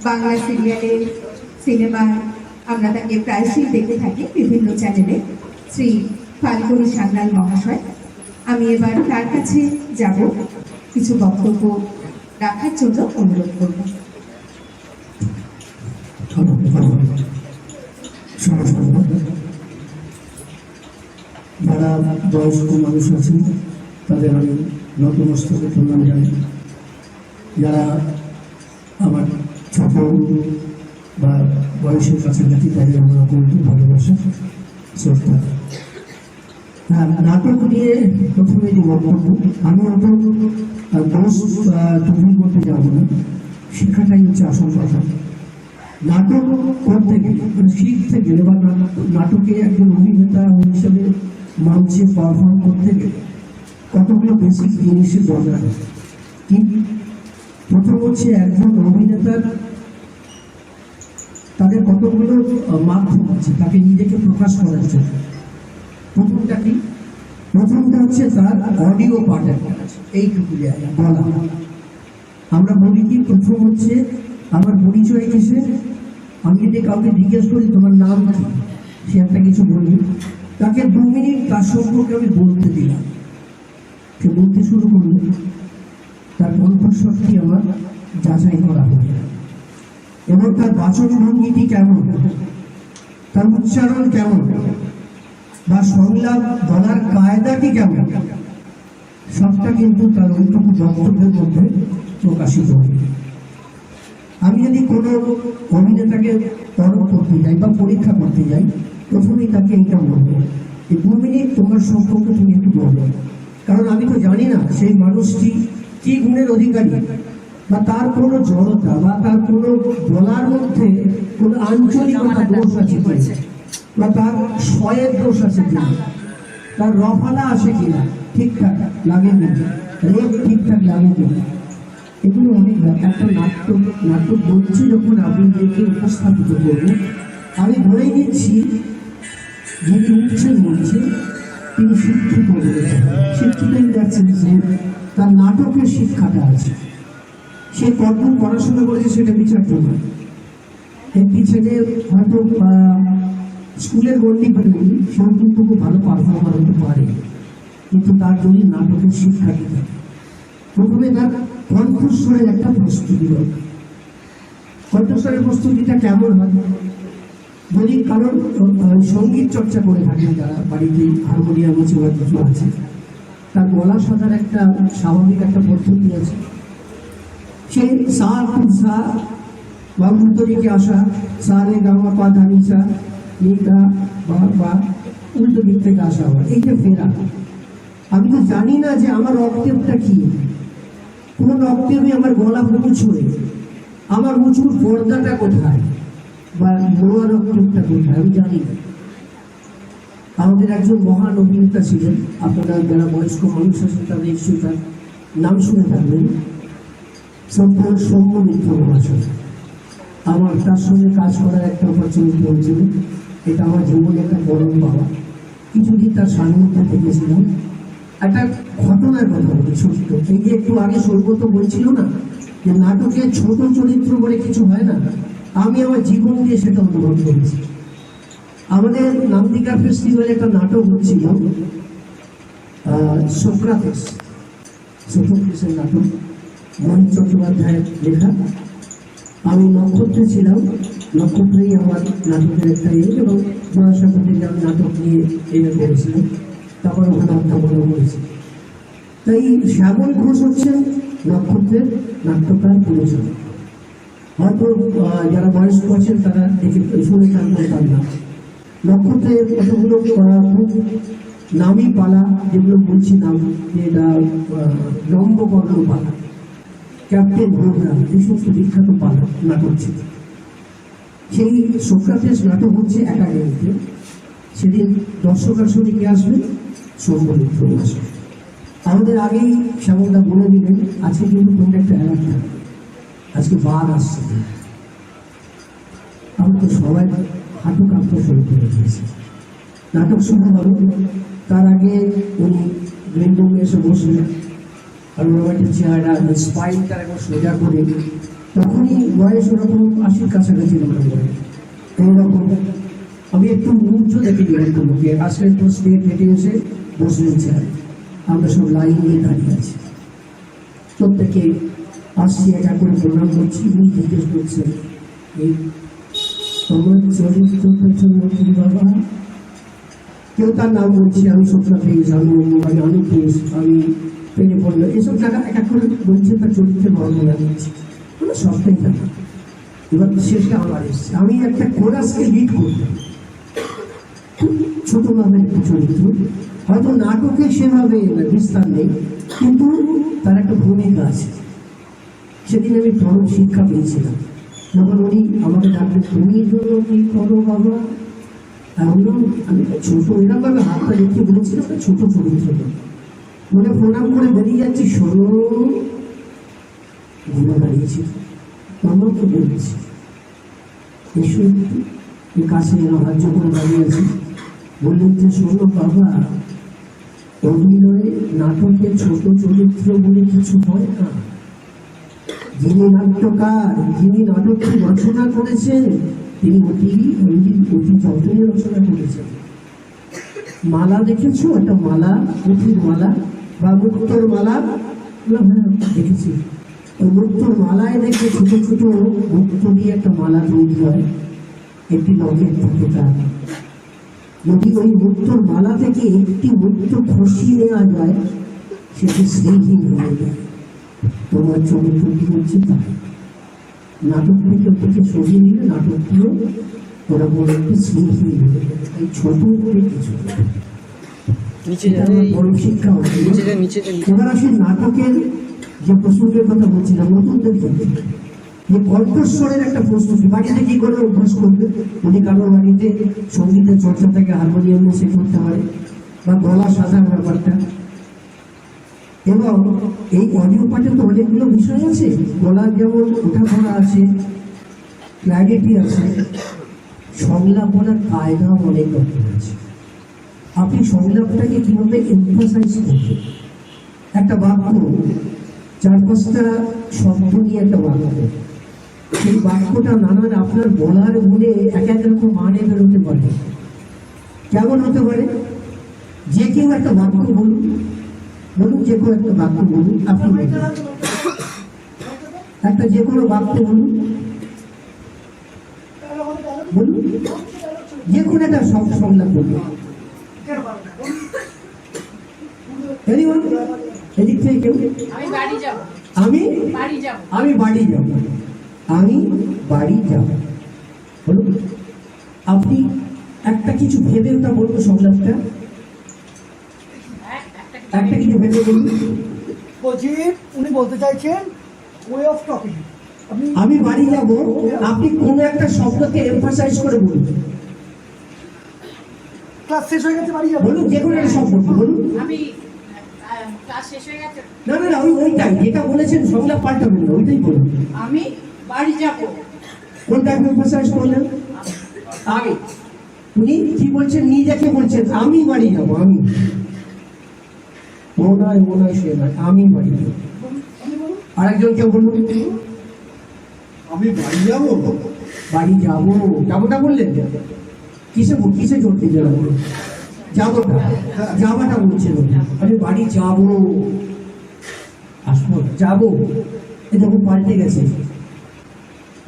বাংলা সিরিয়ালে, সিনেমায় আমরা তাকে প্রায়শই দেখে থাকি বিভিন্ন চ্যানেলে। শ্রী ফাল্গুনী সান্যাল মহাশয়, আমি এবার তার কাছে যাব, কিছু বক্তব্য রাখার জন্য অনুরোধ করব। যারা বয়স্ক মানুষ আছেন তাদের আমি নতমস্তকে প্রণাম জানাই। যারা আমার ছোট বা বয়সের কাছাকাছি তাদের আমরা খুব ভালোবাসা শ্রদ্ধা। হ্যাঁ, নাটক নিয়ে প্রথমে যে বক্তব্য, আমি অত দোষ তুমি করতে যাবো না, শিক্ষাটাই হচ্ছে আসল কথা। নাটক করতে গেলে শিখতে গেলে বা নাটকে একজন অভিনেতা হিসেবে মঞ্চে পারফর্ম করতে গেলে কতগুলো বেসিক জিনিসের দরকার। কি প্রথম হচ্ছে একজন অভিনেতার তাদের কতগুলো মাধ্যম আছে তাকে নিজেকে প্রকাশ করার জন্য। প্রথমটা কি? প্রথমটা হচ্ছে তার অডিও পার্ট একটা আছে, এইটুকু জায়গা বলা। আমরা বলি কি প্রথম হচ্ছে আমার পরিচয় কিসে। আমি যদি কাউকে জিজ্ঞেস করি তোমার নাম কি, সে একটা কিছু বলবে, তাকে 2 মিনিট তার সম্পর্কে আমি বলতে দিলাম, সে বলতে শুরু করল, তার কণ্ঠস্বরটি আমার যাচাই করা হলো এবং তার বাচনভঙ্গিটি কেমন, তার উচ্চারণ কেমন, বা সংলাপ বলার কায়দাটি কেমন, সবটা কিন্তু তার ওইটুকু বক্তব্যের মধ্যে প্রকাশিত হয়। আমি যদি কোনো অভিনেতাকে পরখ করতে যাই বা পরীক্ষা করতে যাই, প্রথমেই তাকে এইটা বলবো, এই 2 মিনিট তোমার সম্পর্কে তুমি একটু বলবে। কারণ আমি তো জানি না সেই মানুষটি কি গুণের অধিকারী, বা তার কোনো জড়তা বা তার কোনো বলার মধ্যে কোনো আঞ্চলিকতা দোষ আছে কিনা, বা তার স্বয়ের দোষ আছে কিনা, তার রফালা আসে কিনা, ঠিকঠাক লাগে না, রেপ ঠিকঠাক লাগে কিনা, এগুলো অনেক। একটা নাটক বলছি যখন আপনাদেরকে উপস্থাপিত করবো, আমি ধরে নিচ্ছি যিনি উঠছেন বলছে তিনি শিক্ষিত বলেছেন। শিক্ষিতই যাচ্ছেন যে তার নাটকের শিক্ষাটা আছে, সে কতদিন পড়াশোনা করেছে সেটা বিচার করবে। একটি ছেলে হয়তো স্কুলের গণ্ডি পেলেনি, সেও কিন্তু খুব ভালো পারফর্মার হতে পারে, কিন্তু তার যদি নাটকের শিক্ষা দিতে প্রথমে তার কণ্ঠস্বরের একটা প্রস্তুতি দরকার। কণ্ঠস্বরের প্রস্তুতিটা কেমন হয়? যদি কারণ সঙ্গীত চর্চা করে থাকেন যারা, বাড়িতে হারমোনিয়াম আছে বা কিছু আছে, তার গলা সাজার একটা স্বাভাবিক একটা পদ্ধতি আছে। সেই সা খুব সা বা উল্টো দিকে আসা, সা রে গামা পা ধা নি সা নি গা বা উল্টো দিক থেকে আসা হয়, এই যে ফেরা। আমি তো জানি না যে আমার অক্টেভটা কি, কোন অক্টেভে আমার গলা পৌঁছবে, আমার উঁচুর পর্দাটা কোথায় বা লোয়ার অক্টেভটা কোথায়, আমি জানি না। আমাদের একজন মহান অভিনেতা ছিলেন, আপনারা যারা বয়স্ক মানুষ আছেন তাদের নিশ্চয়ই তার নাম শুনে থাকবেন, সম্পূর্ণ সৌম্য মিত্র মহাশয়। আমার তার সঙ্গে কাজ করার একটা অপরচুনিটি হয়েছিল, এটা আমার জীবনে একটা বড় পাওয়া। কিছুদিন তার সান্নিধ্যে থেকেছিলাম। একটা ঘটনার কথা বলি সত্য, এই যে একটু আগে সৌগত বলছিল না যে নাটকে ছোট চরিত্র বলে কিছু হয় না, আমি আমার জীবন দিয়ে সেটা অনুভব করেছি। আমাদের নামদিকা ফেস্টিভ্যালে একটা নাটক হচ্ছিল, সোক্রাতেসের নাটক, মন চট্টোপাধ্যায়ের লেখা। আমি নক্ষত্রে ছিলাম, নক্ষত্রেই আমার নাটকের একটা এবং জয়াসাগরকে আমি নাটক নিয়ে এনে করেছিলাম, তারপর ওখানে অধ্যাপনা করেছি। তাই শ্যামল ঘোষ হচ্ছেন নক্ষত্রের নাট্যকার পরিচালক। হয়তো যারা বয়স্ক আছেন তারা দেখে শুনে থাকবেন তার নাম। নক্ষত্রের কতগুলো খুব নামী পালা, যেগুলো বলছি নাম, যেটা লম্বকর্ণ পালা, ক্যাপ্টেন প্রোগ্রাম, এই সমস্ত বিখ্যাত পালা নাটক ছিল। সেই সোক্রাতেস নাটক হচ্ছে একাডেমিতে। সেদিন দর্শক আসলে কে আসবে? সৌম্যমিত্র আসবে। আমাদের আগেই শ্যামলদা বলে দিলেন আজকে কিন্তু তোমরা একটা অ্যালার্ট থাকবে, আজকে বার আসছে। আমি তো সবাই হাঁটু কাঁপতে শুরু করে দিয়েছি। নাটক শুরু হলো, তার আগে উনি গ্রিন রুমে এসে বসলেন, আর ওর একটা চেহারা স্পাইনটা একবার সোজা করে তখনই বয়স ওরকম 80 কাছাকাছি মনে হয়। এইরকম আমি একটু উঁচু দেখে নিলাম তো লোকে আসলে তো স্টেট হেঁটে এসে বসে চেয়ার, আমরা সব লাইন দিয়ে দাঁড়িয়ে আছি, প্রত্যেকে আসছি একা করে প্রোগ্রাম করছি। উনি জিজ্ঞেস করছেন, এই তোমার চরিত্র পেছন কি বাবা? কেউ তার নাম বলছি, আমি সত্যি আমি আমি ঘোষ, আমি পেনে পড়লো, এসব জায়গা এক এক করে বলছে, তার চরিত্রের বর্ণনা দিচ্ছি, মানে সবটাই জানা। এবার শেষে আমার এসছে, আমি একটা কোরাসকে লিড করতাম, ছোট ভাবের একটা চরিত্র, হয়তো নাটকে সেভাবে বিস্তার নেই, কিন্তু তার একটা ভূমিকা আছে। সেদিন আমি পরম শিক্ষা পেয়েছিলাম, যখন উনি আমাকে ডাকলেন, তুমি জন্য কি করো বাবা? আমি ছোট এরকম ভাবে হাতটা লিখতে বলেছিলাম, ছোট চরিত্র মনে প্রণাম করে বেরিয়ে যাচ্ছি, সরো ঘুরে দাঁড়িয়েছি, আমাকে বলেছি এসো একটু কাছে সাহায্য করে দাঁড়িয়ে আছি। বললেন যে, শোনো বাবা, অভিনয়ে নাটকে ছোট চরিত্র বলে কিছু হয় না। যিনি নাট্যকার, যিনি নাটকটি রচনা করেছেন, তিনি অতি যত্নে রচনা করেছেন। মালা দেখেছো? একটা মালা, পুঁথির মালা বা মুক্তোর মালা, হ্যাঁ দেখেছি। ওই মুক্তোর মালায় দেখে ছোট ছোট মুক্ত দিয়ে একটা মালা তৈরি হয়, একটি নখের থেকে। তার যদি ওই মুক্তোর মালা থেকে একটি মুক্ত খসি নেওয়া যায়, সেটি শ্রীহীন হয়ে যায়। তোমার চরিত্রটি হচ্ছে তাই। নাটক থেকে সরিয়ে নিলে নাটকটিও ওরা বলে একটি শ্রীহীন হয়ে যায়। এই ছোট করে কিছু বড় শিক্ষা হচ্ছে। এবার আসি নাটকের যে প্রস্তুতির কথা বলছিলাম, নতুনদের ক্ষেত্রে যে কণ্ঠস্বরের একটা প্রস্তুতি, বাড়িতে কি করে অভ্যাস করবে? যদি কারোর বাড়িতে সঙ্গীতের চর্চা থেকে হারমোনিয়াম সে করতে পারে, বা গলা সাজার ব্যাপারটা। এবং এই অডিও পাঠে তো অনেকগুলো বিষয় আছে, গলার যেমন ওঠাপড়া আছে, ক্ল্যারিটি আছে, সংলাপ বলার কায়দাও অনেক রকম আছে। আপনি সংলাপটাকে কিভাবে এমফাসাইজ করবেন? একটা বাক্য 4-5টা শব্দ নিয়ে একটা বাক্য, সেই বাক্যটা নানান আপনার বলার গুণে এক এক রকম মানে বেরোতে পারে। কেমন হতে পারে? যে কেউ একটা বাক্য বলুন, যে কোনো একটা বাক্য বলুন, আপনি একটা যে কোনো বাক্য বলুন, যে কোনো একটা সংলাপ বলুন। এদিক থেকে কেউ? আমি বাড়ি যাব, বলুন। আপনি একটা কিছু ভেবে ওটা বলবো, সংলাপটা একটা কিছু ভেবে বলুন। বলছি উনি বলতে চাইছেন ওয়ে অফ টকিং। আমি বাড়ি যাব, আপনি কোন একটা শব্দকে এমফাসাইজ করে বলুন। ক্লাস শেষ হয়ে গেছে, বাড়ি যাব বলুন, যে কোনো একটা শব্দ বলুন। আমি ক্লাস শেষ হয়ে গেছে। না, ওইটাই যেটা বলেছেন, সংলাপ পাল্টাবেন না, ওইটাই বলুন। আমি বাড়ি যাব। কোনটা এমফাসাইজ করলেন? আমি। উনি কি বলছেন? নিজেকে বলছেন, আমি বাড়ি যাব। আমি মনে হয় সে নয়, আমি বাড়ি যাব। আরেকজন কেউ বলুন, আমি বাড়ি যাব। যাবোটা বললেন, কিসে চলতে যাবো? যাবাটা বলছেন, আমি বাড়ি যাবো, আসবো, যাবো। এ দেখুন পাল্টে গেছে,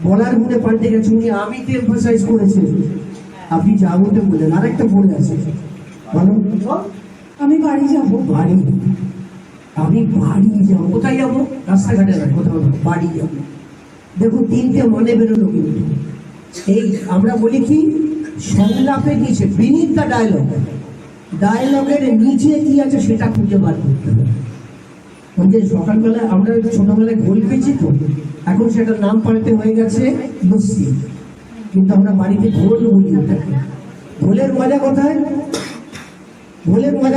বলার গুণে পাল্টে গেছে। উনি আমিতে এমফাসাইজ করেছেন, আপনি যাবোতে বললেন। আরেকটা পড়ে আছে, বলো, আমি বাড়ি যাব। আমি বাড়ি যাবো। কোথায় যাবো? রাস্তাঘাটে নয়, কোথাও না, বাড়ি যাবো। দেখুন 3টে মানে বেরোলো। কিন্তু এই আমরা বলি কি, সংলাপের নিচে, বিনিথ দ্য ডায়লগের নিচে কি আছে সেটা খুঁজে বার করতে হবে। ওই যে সকালবেলায় আমরা ছোটবেলায় গোল পেয়েছি, তো এখন সেটার নাম পাল্টে হয়ে গেছে লস্যি, কিন্তু আমরা বাড়িতে ঘোল বলি। ঘোলের মজা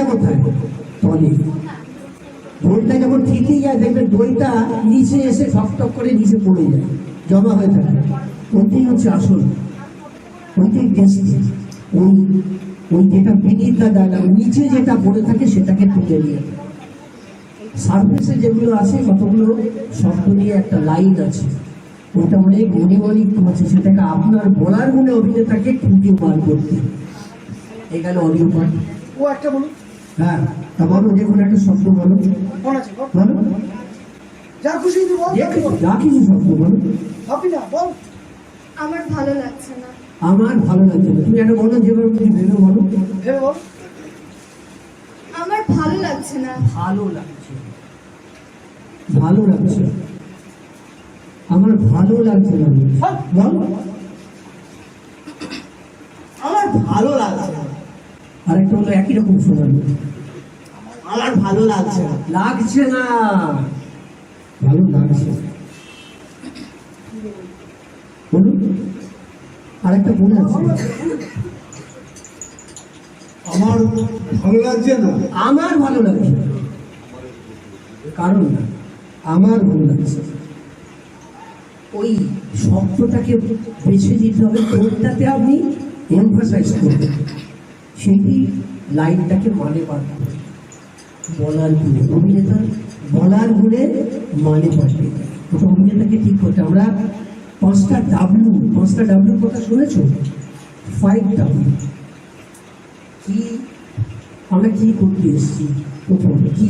কোথায়? তলে। ঘোলটা যখন ঠিকই যায়, দেখবেন দইটা নিচে এসে ঠক করে নিচে পড়ে যায়, জমা হয়ে থাকে। ওইটাই হচ্ছে আসল, ওইটাই টেস্ট। ওই যেটা বিনিথ দ্য ডায়লগ, নিচে যেটা পড়ে থাকে সেটাকে তুলে নিয়ে, সারফেসে যেগুলো আছে কতগুলো শব্দ নিয়ে একটা লাইন আছে, ওটা অনেক মনিমনিক করছে, সেটাকে আপনার বলার গুণে অভিনেতাকে খুঁজে বার করতে। এই গেল অডিও পার্ট। ও একটা বলুন। হ্যাঁ, তা বলো, যে কোনো একটা শব্দ বলো। মনে আছে বল। বলো, যা খুশি তুই বল। যা কিছু শব্দ বলো। ভাবি না বল। আমার ভালো লাগছে না। আমার ভালো লাগছে না, তুমি একটা বলো, যেভাবে তুমি ভেবে বলো। ভেবে বল। আমার ভালো লাগছে না। ভালো লাগছে, ভালো লাগছে, আমার ভালো লাগছে না। বল, আমার ভালো লাগছে না। আরেকটা হলো একই রকম শোনালো। আমার ভালো লাগছে না। লাগছে না, ভালো লাগছে। বলুন, আরেকটা মনে আছে। আমার ভালো লাগছে না। আমার ভালো লাগছে না, কারণ না, আমার ভালো লাগছে। ওই শব্দটাকে বেছে দিতে হবে, কোনটাতে আপনি এমফাসাইজ করবেন, সেটি লাইনটাকে মানে পাল্টে দেবে। বলার গুণে অভিনেতা, বলার গুণে মানে পাল্টে দেয়। ওটা অভিনেতাকে ঠিক করতে। আমরা পাঁচটা ডাব্লিউ কথা শুনেছো? 5W কি, আমরা কি করতে এসেছি, প্রথম কি,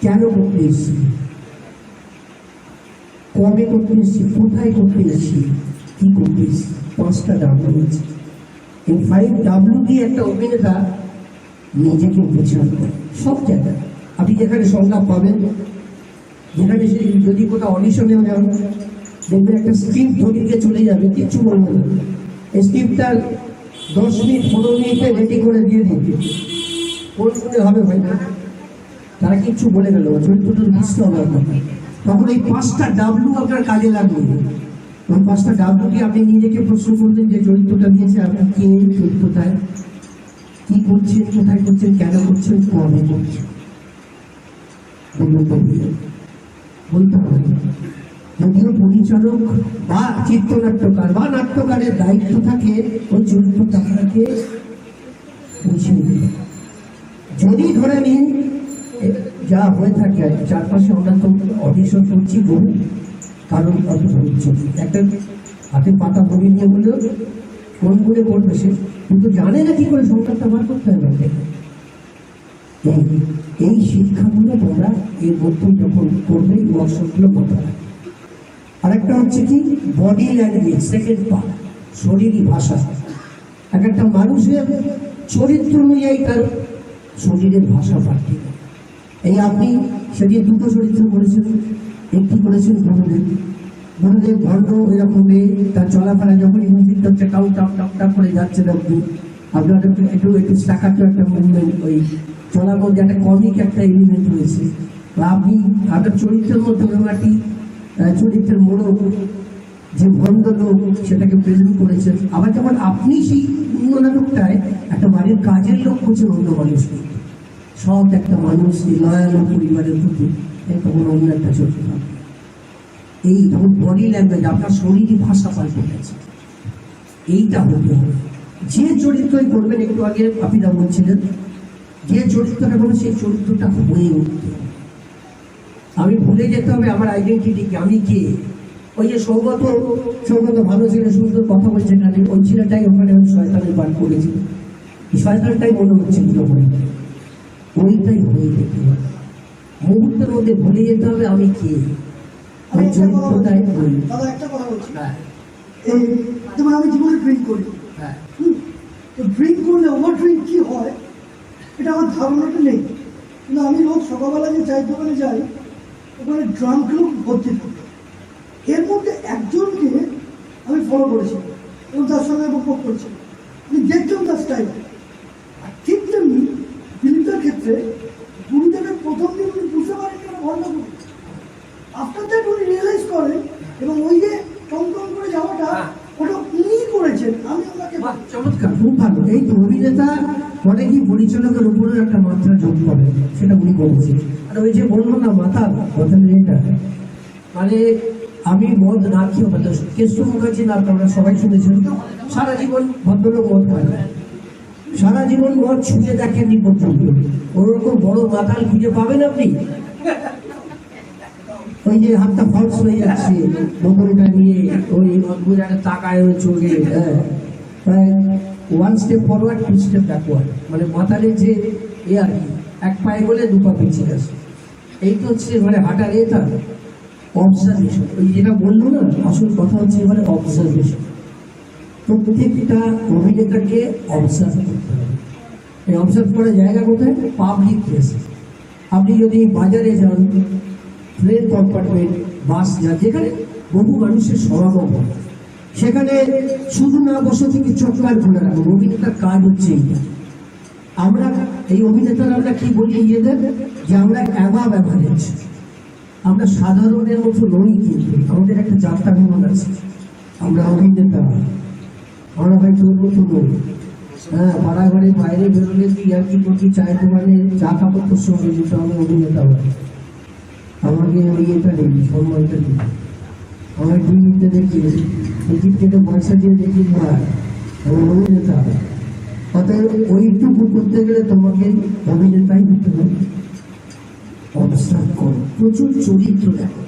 কেন করতে এসেছি, কবে করতে এসেছি, কোথায় করতে এসেছি, কি করতে এসেছি। পাঁচটা ডাব্লিউ আছে। এই 5W দিয়ে একটা অভিনেতা নিজেকে বোঝান করে সব জায়গায়। আপনি যেখানে সংলাপ পাবেন, যেখানে সে যদি কোথাও অডিশনেও যান, দেখবেন একটা স্ক্রিপ্ট ধরিয়ে চলে যাবে, কিচ্ছু বলবে না। এই স্ক্রিপ্টটা 10 মিনিট 15 মিনিটে রেডি করে দিয়ে দিবে। কোন শুনে হবে ভাই না, তারা কিচ্ছু বলে গেল, চরিত্রটা বুঝতে হবে আপনার। তখন এই 5টা ডাব্লিউ আপনার কাজে লাগবে। ওই 5টা ডাব্লিউ দিয়ে আপনি নিজেকে প্রশ্ন করবেন যে চরিত্রটা দিয়েছে আপনি কে, চরিত্রটায় কি করছেন, কোথায় করছেন, কেন করছেন, কবে করছেন, বলতে হবে। যদিও পরিচালক বা চিত্রনাট্যকার বা নাট্যকারের দায়িত্ব থাকে ওই চরিত্রটাকে বুঝে দেবে। যদি ধরে নিন যা হয়ে থাকে আর চারপাশে, আমরা তো অডিশন করছি বহু, কারণ হচ্ছে একটা হাতে পাতা বই নিয়ে বললেও কোন বলে করবে সে, কিন্তু জানে না কি করে সংখ্যাটা বার করতে হবে। এই শিক্ষাগুলো তোমরা এর মধ্যে যখন করবে, ওয়ার্কশপগুলো করতে হবে। আরেকটা হচ্ছে কি, বডি ল্যাঙ্গুয়েজ, সেকেন্ড পার্ট, শরীরী ভাষা। এক একটা মানুষের চরিত্র অনুযায়ী তার শরীরের ভাষা পাল্টে। এই আপনি সেদিন দুটো চরিত্র করেছেন, একটি করেছেন গুরুদেব ভণ্ড, এরকম মেয়ে, তার চলাফেরা যখন মিউজিক হচ্ছে টাউ টাপ টাপ টাপ করে যাচ্ছে, আপনি আপনার একটু স্টাকাটো একটা মুভমেন্ট, ওই চলার মধ্যে একটা কমিক একটা এলিমেন্ট রয়েছে। বা আপনি আপনার চরিত্রের মধ্যে একটি চরিত্রের মোড়ক, যে ভণ্ড লোক সেটাকে প্রেজেন্ট করেছেন। আবার যেমন আপনি সেই অন্য নাটকটায় একটা বাড়ির কাজের লোক করছেন অন্য মানুষকে, সব একটা মানুষ লয়াল পরিবারের প্রতি, তখন অন্য একটা চরিত্র। এই তখন বডি ল্যাঙ্গুয়েজ, আপনার শরীরী ভাষা পাল্টে গেছে। এইটা হতে হবে। যে চরিত্রই করবেন, একটু আগে আপনারা বলছিলেন, যে চরিত্রটা করবেন সেই চরিত্রটা হয়ে উঠতে হবে। আমি ভুলে যেতে হবে আমার আইডেন্টিটিকে, আমি কে। ওই যে সৌগত ভালো ছেলে, সুন্দর কথা বলছে, না ওই ছেলেটাই ওখানে আমি শয়তানের বার করেছি, শয়তানটাই মনে হচ্ছিল তখন, ওইটাই হয়ে যেতে হবে। মুহূর্তের মধ্যে ভুলে যেতে হবে আমি কে, ওই চরিত্রটাই হয়ে। দাদা একটা কথা বলছি, হ্যাঁ যেমন আমি জীবনে ড্রিঙ্ক করি, হ্যাঁ, তো ড্রিঙ্ক করলে ওভার ড্রিঙ্ক কি হয় এটা আমার ধারণাটা নেই। কিন্তু আমি রোজ সকালবেলা যে চায়ের দোকানে যাই, ওখানে ড্রাঙ্ক লোক ভর্তি থাকে। এর মধ্যে একজনকে আমি ফলো করেছি এবং তার সঙ্গে উপভোগ করেছি। আমি দেখতাম তার স্টাইল। আর ঠিক তেমনি দিলীপের ক্ষেত্রে গুরুদেবের প্রথম দিন উনি বুঝতে পারেন কেন ভণ্ড করি। আফটার দ্যাট উনি রিয়েলাইজ করেন, এবং ওই যে টম টম করে যাওয়াটা ওটা উনিই করেছেন, আমি ওনাকে। চমৎকার, খুব ভালো। এই তো অভিনেতা মানে কি পরিচালকের উপরেও একটা মাত্রা যোগ করে, সেটা উনি করেছেন। আর ওই যে বললো না মাতাল, এটা মানে আমি মদ না খেয়েও হয়তো কেষ্ট মুখার্জি নাম আমরা সবাই শুনেছেন, সারা জীবন ভদ্রলোক মদ খায়, সারা জীবন মদ ছুঁয়ে দেখেননি পর্যন্ত। ওরকম বড় মাতাল খুঁজে পাবেন আপনি? ওই যে হাতটা ফলস হয়ে যাচ্ছে বোতলটা নিয়ে ওই অদ্ভুত একটা তাকায় ওই চোখে, হ্যাঁ, one step forward to step backward, মানে মাথালের যে এ আর কি, এক পায়ে বলে দু পা পিছিয়ে আসে, এই তো হচ্ছে মানে হাঁটার এটা অবজারভেশন। ওই যেটা বললো না, আসল কথা হচ্ছে এবারে অবজারভেশন। প্রত্যেকটা অভিনেতাকে অবজার্ভ করতে হবে। এই অবজার্ভ করার জায়গা কোথায়? পাবলিক প্লেসে। আপনি যদি বাজারে যান, ট্রেন কম্পার্টমেন্ট, বাস যান, যেখানে বহু মানুষের সমাগম হয়, সেখানে শুধু না বসে থেকে চটকার খুলে রাখুন। অভিনেতার কাজ হচ্ছে এইটা। আমরা এই অভিনেতারা আমরা কি বলি নিজেদের, যে আমরা অ্যাভাব অ্যাভারেজ, আমরা সাধারণের মতো নই, কিন্তু আমাদের একটা যাত্রা ভ্রমণ আছে। আমরা অভিনেতা, আমরা ভাই তোর মতো নই। হ্যাঁ, পাড়া ঘরে বাইরে বেরোলে তুই আর কি করবি, চায়ের দোকানে চা খাবো তোর সঙ্গে, যেটা আমি অভিনেতা হয়। আমাকে ওই এটা নেই, সম্মানটা নেই। আমার টিভিতে দেখি, টিকিট কেটে পয়সা দিয়ে দেখি, ভাই আমি অভিনেতা। অতএব ওইটুকু করতে গেলে তোমাকে অভিনেতাই হতে হবে। অবস্থান করো, প্রচুর চরিত্র দেখো,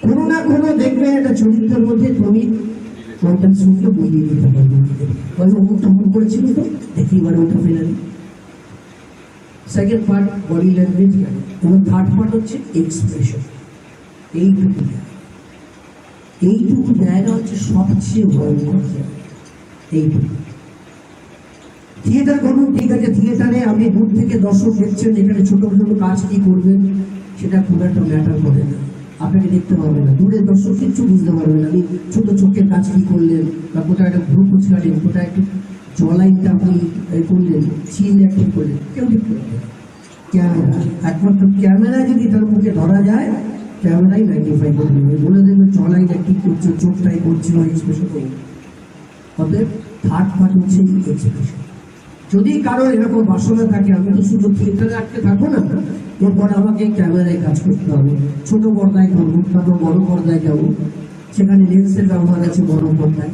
কোনো না কোনো দেখবে একটা চরিত্রের মধ্যে তুমি ওইটার সঙ্গে বইয়ে দিতে পারবে। ওই অমুক তমুক করেছিল তো দেখি এবার ওইটা ফেলে দিই। সেকেন্ড পার্ট বডি ল্যাঙ্গুয়েজ গেল, এবং থার্ড পার্ট হচ্ছে এক্সপ্রেশন। এইটুকু জায়গা হচ্ছে সবচেয়ে ভয়ঙ্কর জায়গা। এইটুকু থিয়েটার করুন, ঠিক আছে, থিয়েটারে আপনি দূর থেকে দর্শক দেখছেন, এখানে ছোট ছোট কাজ কি করবেন সেটা খুব একটা ম্যাটার করে না, আপনাকে দেখতে পারবে না, দূরের দর্শক কিচ্ছু বুঝতে পারবে না। আপনি ছোট চোখের কাজ কি করলেন, বা কোথাও একটা গ্রুপ কাটেন, কোথাও একটু জলাইনটা আপনি করলেন, চিল অ্যাক্টিং করলেন, কেউ দেখতে পারবে না। ক্যামেরা, একমাত্র ক্যামেরা যদি তার মুখে ধরা যায়, ক্যামেরাই ম্যাগনিফাই করে দেবে, বলে দেবে জলাইন অ্যাক্টিং করছে, চোখটাই করছে, বা এক্সপ্রেশন করবে। অতএব থার্ড পার্ট হচ্ছে এক্সপ্রেশন। যদি কারোর এরকম বাসনা থাকে, আমি তো শুধু থিয়েটারে আটকে থাকবো না, এরপর আমাকে ক্যামেরায় কাজ করতে হবে। ছোট পর্দায় করবো, তারপর বড় পর্দায় যাবো, সেখানে লেন্সের ব্যবহার আছে বড় পর্দায়,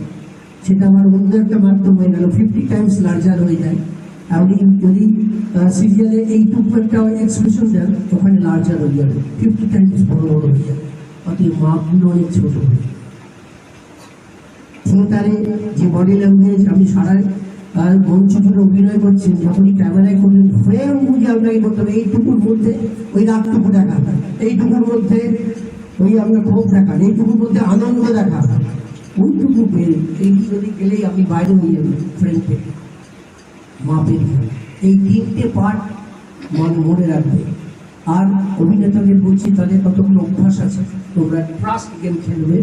সেটা আমার অন্য একটা মাধ্যম হয়ে গেল, 50 টাইমস লার্জার হয়ে যায়। আপনি যদি সিরিয়ালে এইটুকু একটা এক্সপ্রেশন দেন, ওখানে লার্জার হয়ে যাবে, 50 টাইমস বড় বড় হয়ে যাবে। অতএব মাপগুলো অনেক ছোট হয়ে যাবে। থিয়েটারে যে বডি ল্যাঙ্গুয়েজ আপনি সারা মঞ্চ জুড়ে অভিনয় করছেন, যখনই ক্যামেরায় করবেন, ফ্রেম বুঝে আপনাকে করতে হবে। এইটুকুর মধ্যে ওই রাগটুকু দেখা, এইটুকুর মধ্যে ওই আপনার ক্ষোভ দেখা, এইটুকুর মধ্যে আনন্দ দেখা, ওইটুকু পেয়ে এই যদি গেলেই আপনি বাইরে হয়ে যাবেন ফ্রেম থেকে। মাপের এই তিনটে পার্ট মনে রাখবে। আর অভিনেতাদের বলছি, তাদের কতগুলো অভ্যাস আছে, তোমরা ট্রাস্ট গেম খেলবে।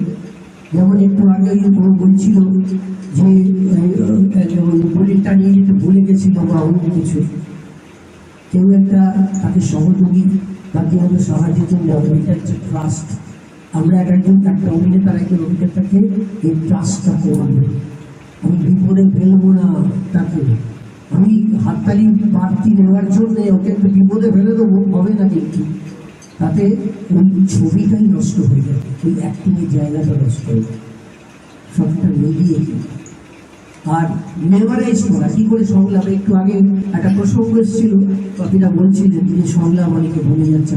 যেমন একটু আগে বলছিল যে বলিটা নিয়ে যেতে ভুলে গেছিল বা অন্য কিছু, কেউ একটা তাকে সহযোগী বা কেউ একটা সাহায্যের জন্য, এটা হচ্ছে ট্রাস্ট। আমরা একজন একটা অভিনেতার একজন অভিনেতাকে এই ট্রাস্টটা করবে। আমি বিপদে ফেলবো না তাকে, আমি হাততালি বাড়তি নেওয়ার জন্য ওকে একটু বিপদে ফেলে দেবো, হবে না, কিন্তু তাতে ওই ছবিটাই নষ্ট হয়ে যাবে, ওই অ্যাক্টিংয়ের জায়গাটা নষ্ট হয়ে যাবে। সবটা মিলিয়ে আর মেমোরাইজ করা, কি করে সংলাপ। একটু আগে একটা প্রসঙ্গ এসেছিল, কবিরা বলছিলেন যে সংলাপ অনেকে ভুলে যাচ্ছে।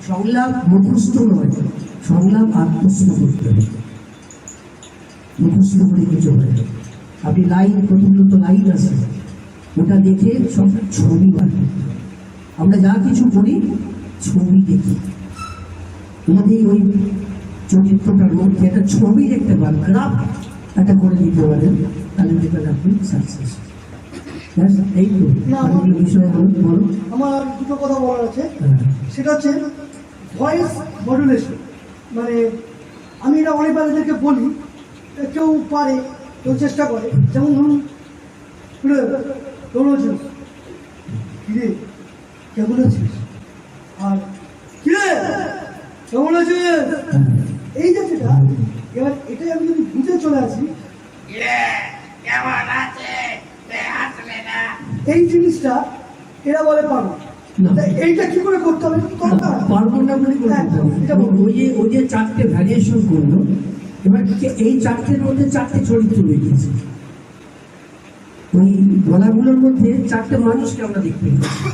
সংলাপ মুখস্থ নয়, সংলাপ আত্মস্থ করতে হবে, মুখস্থ করে কিছু হয়। আপনি লাইন, প্রথমত লাইন আছে, ওটা দেখে সব ছবি বার করতে হবে। আমরা যা কিছু করি ছবি দেখি, যদি ওই চরিত্রটার মধ্যে একটা ছবি দেখতে পান, গ্রাফ একটা করে দিতে পারেন, তাহলে দেখবেন আপনি সাকসেস। এই তো বিষয় বলো। আমার দুটো কথা বলার আছে, সেটা হচ্ছে ভয়েস মডুলেশন। মানে আমি এটা অনেক বাচ্চাদেরকে বলি, কেউ পারে, কেউ চেষ্টা করে। যেমন ধরুন, কেমন আছিস, কিরে কেমন আছিস, আর কিরে কেমন আছিস, এই যে যেটা, এবার এটাই আমি যদি বুঝে চলে আসি, এই জিনিসটা এরা বলে পারবো। এইটা কি করে করতে হবে? পারবো না বলে ওই যে চারটে ভ্যারিয়েশন করলো, এবার এই চারটের মধ্যে চারটে চরিত্র বেরিয়েছে। ওই গলাগুলোর মধ্যে চারটে মানুষকে আমরা দেখতে পাচ্ছি।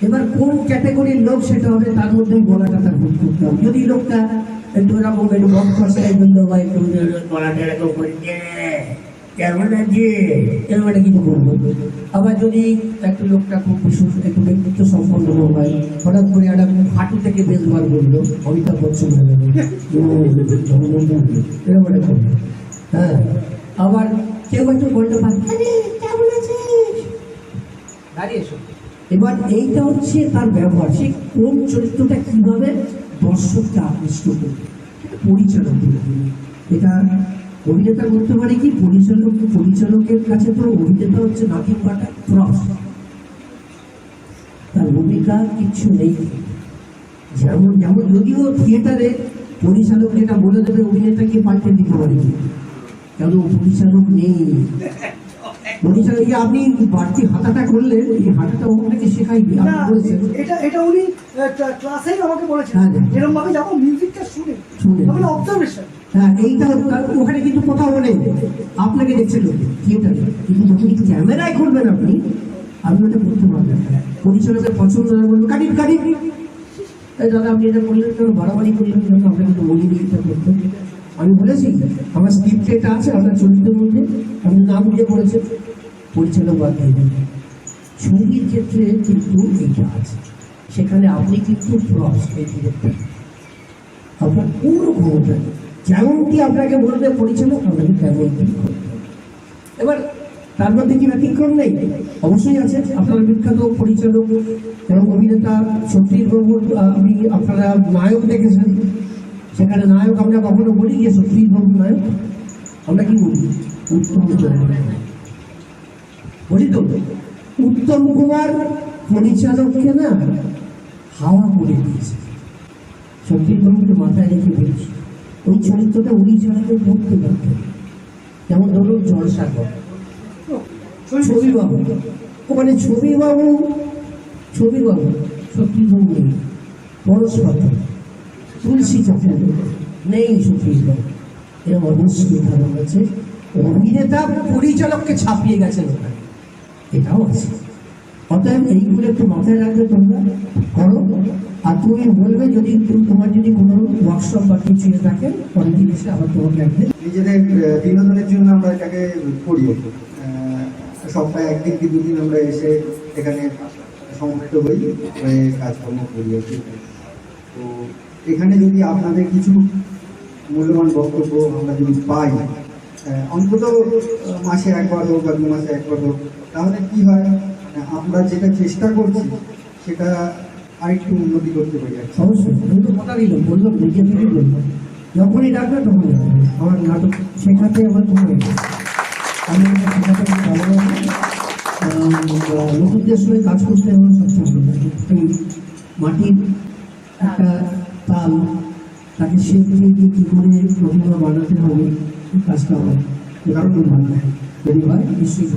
এবার কোন ক্যাটাগরির লোক সেটা হবে তার মধ্যেই গলাটা তার ভুল করতে হবে। যদি লোকটা একটু এরকম একটু বক খসায় বললো বা একটু গলাটা এরকম করে কেমন আছে এরকম একটা কিছু করবো। আবার যদি একটু লোকটা খুব বিশেষ একটু ব্যক্তিত্ব সম্পন্ন হয়, হঠাৎ করে একটা হাঁটু থেকে বেশবার বললো অমিতাভ বচ্চন হয়ে গেল এরকম একটা করবো। হ্যাঁ, আবার কেউ একটু বলতে পারে কেমন আছিস, দাঁড়িয়ে এসো। এবার এইটা হচ্ছে তার ব্যবহার, সে কোন চরিত্রটা কিভাবে দর্শককে আকৃষ্ট করবে, পরিচালক এটা অভিনেতা বলতে পারে কি, পরিচালকের কাছে তো অভিনেতা হচ্ছে নাথিং বাট আ প্রপ, তার ভূমিকা কিছু নেই। যেমন যেমন যদিও থিয়েটারে পরিচালক যেটা বলে দেবে অভিনেতাকে পাল্টে দিতে পারে, কেন পরিচালক নেই। পরিচালক আপনি বাড়তি হাঁটাটা করলে এই হাঁটাটা ওনাকে শেখাইবে, আপনি না, বলেছেন। এটা উনি ক্লাসেই আমাকে বলেছেন, হ্যাঁ। এরকম ভাবে যাবো মিউজিকটা শুনে মানে অবজারভেশন। হ্যাঁ, এইটা ওখানে কিন্তু কোথাও নেই, আপনাকে দেখছে লোক থিয়েটারে, কিন্তু যখন ক্যামেরায় করবেন আপনি ওটা করতে পারবেন। পরিচালকের পছন্দ না বলবো কাটি কাটি দাদা আপনি এটা করলেন কেন, বাড়াবাড়ি করলেন কেন, আপনাকে তো বলি এটা করতে। আমি বলেছি আমার স্ক্রিপ্টে এটা আছে, আপনার চরিত্রের মধ্যে আপনি না বুঝে পড়েছেন, পরিচালক বাদ দিয়ে দেবেন। সঙ্গীর ক্ষেত্রে কিন্তু এইটা আছে, সেখানে আপনি কিন্তু প্রপস এই ডিরেক্টর, আপনার কোনো ক্ষমতা নেই, যেমনটি আপনাকে বলবে পরিচালক আপনাকে তেমনটি করতে হবে। এবার তার মধ্যে কি ব্যতিক্রম নেই? অবশ্যই আছে। আপনারা বিখ্যাত পরিচালক এবং অভিনেতা সত্যজিৎ বাবুর আপনারা নায়ক দেখেছেন, সেখানে নায়ক আমরা কখনো বলি যে সত্যজিৎ বাবু নায়ক, আমরা কি বলি উত্তম কুমার বলি তো। উত্তম কুমার পরিচালককে না হাওয়া করে দিয়েছে, সত্যজিৎ বাবুকে মাথায় রেখে বলছি ওই চরিত্রটা উনি ছাড়াকে করতে পারতেন। যেমন ধরুন জলসাগর, ছবিবাবু, ওখানে ছবিবাবু সত্যজিৎবাবু নেই, পরশপাত তুলসী চাপের নেই সত্যজিৎবাবু, এরকম অবশ্যই ধারণ আছে। অভিনেতা পরিচালককে ছাপিয়ে গেছেন ওখানে, এটাও আছে। অতএব এইগুলো একটু মাথায় রাখবে, তোমরা করো। আর তুমি বলবে যদি তোমার যদি কোনো ওয়ার্কশপ বা কিছু থাকে পরের দিন এসে আবার তোমাকে একদিন নিজেদের বিনোদনের জন্য আমরা এটাকে করি। সপ্তাহে একদিন কি দুদিন আমরা এসে এখানে সমবেত হই, হয়ে কাজকর্ম করি। তো এখানে যদি আপনাদের কিছু মূল্যবান বক্তব্য আমরা যদি পাই, অন্তত মাসে একবার হোক বা 2 মাসে একবার হোক, তাহলে কি হয়, আমরা যেটা চেষ্টা করছি সেটা আরেকটু উন্নতি করতে পারি। অবশ্যই আমি তো কথা দিলাম, বললাম নিজে থেকে বললাম, যখনই ডাকবে তখনই ডাকবে। আমার নাটক শেখাতে আমার কোনো আমি শেখাতে ভালোবাসি, নতুনদের সঙ্গে কাজ করতে আমার সবচেয়ে ভালো লাগে। এই মাটির একটা তাল, তাকে শেপ দিয়ে দিয়ে কী করে প্রতিমা বানাতে হবে, এই কাজটা আমার খুব ভালো লাগে। যদি হয় নিশ্চয়ই